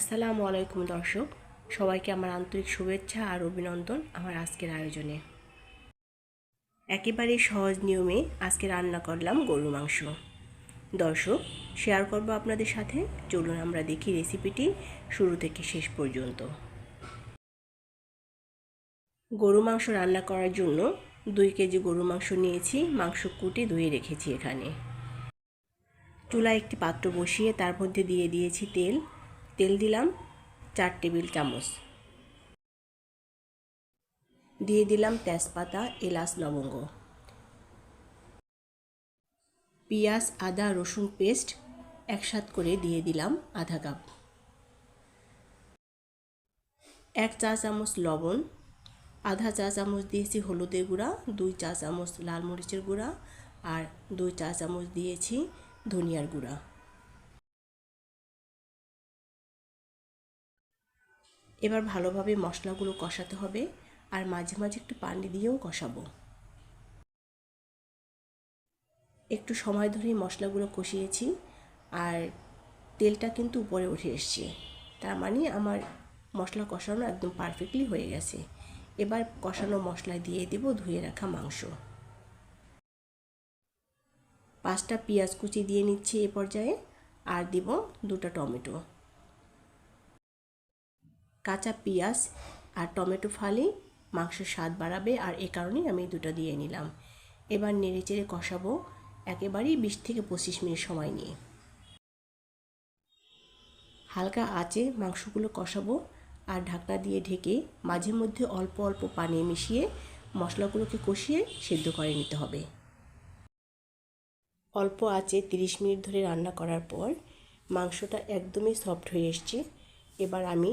আসসালামু আলাইকুম দর্শক, সবাইকে আমার আন্তরিক শুভেচ্ছা আর অভিনন্দন আমার আজকের আয়োজনে। একেবারে সহজ নিয়মে আজকে রান্না করলাম গরুর মাংস। দর্শক, শেয়ার করব আপনাদের সাথে। চলুন আমরা দেখি রেসিপিটি শুরু থেকে শেষ পর্যন্ত। গরু মাংস রান্না করার জন্য 2 কেজি গরু মাংস নিয়েছি। মাংস কুটি ধুয়ে রেখেছি এখানে। চুলায় একটি পাত্র বসিয়ে তার মধ্যে দিয়ে দিয়েছি তেল দিলাম 4 টেবিল চামচ। দিয়ে দিলাম তেজপাতা, এলাচ, লবঙ্গ। পেঁয়াজ, আদা, রসুন পেস্ট একসাথে করে দিয়ে দিলাম আধা কাপ। 1 চা চামচ লবণ, আধা চা চামচ দিয়েছি হলুদের গুঁড়া, 2 চা চামচ লাল মরিচের গুঁড়া আর 2 চা চামচ দিয়েছি ধনিয়ার গুঁড়া। এবার ভালোভাবে মশলাগুলো কষাতে হবে আর মাঝে মাঝে একটু পানি দিয়েও কষাবো। একটু সময় ধরে মশলাগুলো কষিয়েছি আর তেলটা কিন্তু উপরে উঠে এসছে। তার মানে আমার মশলা কষানো একদম পারফেক্টলি হয়ে গেছে। এবার কষানো মশলা দিয়ে দেব ধুয়ে রাখা মাংস। 5টা পেঁয়াজ কুচি দিয়ে নিচ্ছি এ পর্যায়ে, আর দেব 2টা টমেটো। কাঁচা পেঁয়াজ আর টমেটো ফালি মাংসের স্বাদ বাড়াবে, আর এ কারণেই আমি 2টা দিয়ে নিলাম। এবার নেড়েচেড়ে কষাবো একেবারেই 20 থেকে 25 মিনিট সময় নিয়ে। হালকা আঁচে মাংসগুলো কষাবো আর ঢাকনা দিয়ে ঢেকে মাঝে মধ্যে অল্প অল্প পানি মিশিয়ে মশলাগুলোকে কষিয়ে সেদ্ধ করে নিতে হবে। অল্প আঁচে 30 মিনিট ধরে রান্না করার পর মাংসটা একদমই সফট হয়ে এসছে। এবার আমি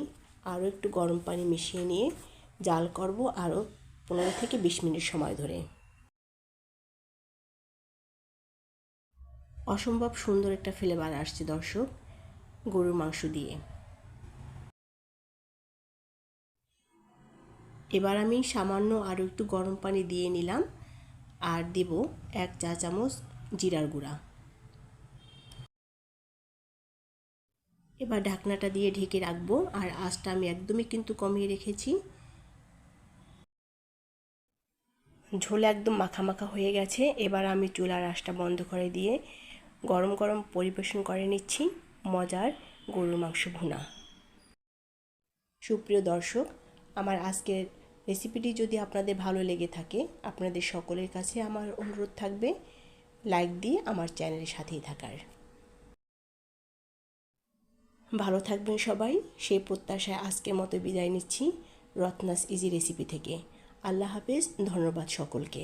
আরও একটু গরম পানি মিশিয়ে নিয়ে জাল করব আরও 15 থেকে 20 মিনিট সময় ধরে। অসম্ভব সুন্দর একটা ফ্লেভার আসছে দর্শক গরুর মাংস দিয়ে। এবার আমি সামান্য আরও একটু গরম পানি দিয়ে নিলাম আর দেব 1 চা চামচ জিরার গুঁড়া। এবার ঢাকনাটা দিয়ে ঢেকে রাখবো আর আঁচটা আমি একদমই কিন্তু কমিয়ে রেখেছি। ঝোল একদম মাখা মাখা হয়ে গেছে। এবার আমি চুলার আঁচটা বন্ধ করে দিয়ে গরম গরম পরিবেশন করে নিচ্ছি মজার গরুর মাংস ভুনা। সুপ্রিয় দর্শক, আমার আজকের রেসিপিটি যদি আপনাদের ভালো লেগে থাকে, আপনাদের সকলের কাছে আমার অনুরোধ থাকবে লাইক দিয়ে আমার চ্যানেলের সাথেই থাকার। ভালো থাকবেন সবাই, সেই প্রত্যাশায় আজকের মতো বিদায় নিচ্ছি রত্নাস ইজি রেসিপি থেকে। আল্লাহ হাফেজ, ধন্যবাদ সকলকে।